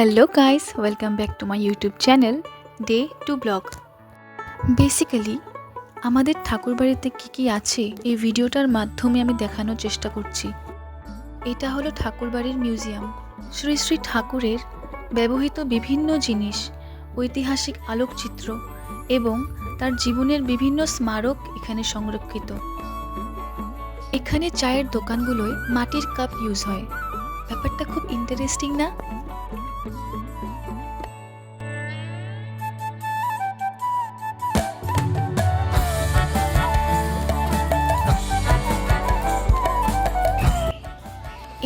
Hello guys, welcome back to my YouTube channel day two blog. Basically আমাদের ঠাকুরবাড়িতে কী আছে এই ভিডিওটার মাধ্যমে আমি দেখানোর চেষ্টা করছি। এটা হলো ঠাকুরবাড়ির মিউজিয়াম। শ্রী শ্রী ঠাকুরের ব্যবহৃত বিভিন্ন জিনিস, ঐতিহাসিক আলোকচিত্র এবং তার জীবনের বিভিন্ন স্মারক এখানে সংরক্ষিত। এখানে চায়ের দোকানগুলোয় মাটির কাপ ইউজ হয়। ব্যাপারটা খুব ইন্টারেস্টিং না?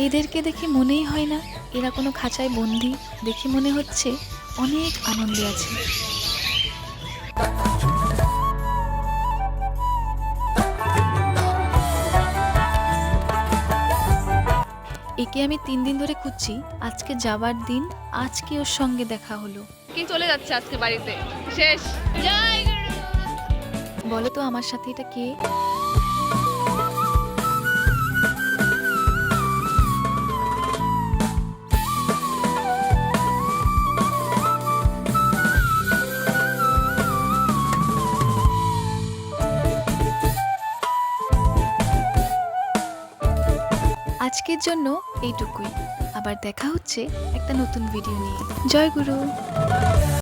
এদেরকে দেখে মনেই হয় না এরা কোনো খাঁচায় বন্দি। দেখে মনে হচ্ছে অনেক আনন্দে আছে। একে আমি 3 দিন ধরে খুঁজছি। আজকে যাবার দিন, আজকে ওর সঙ্গে দেখা হলো। কি চলে যাচ্ছে আজকে বাড়িতে শেষ। জয় গুরু। বলো তো আমার সাথে এটা কে? আজকের জন্য এইটুকুই। আবার দেখা হচ্ছে একটা নতুন ভিডিও নিয়ে। জয় গুরু।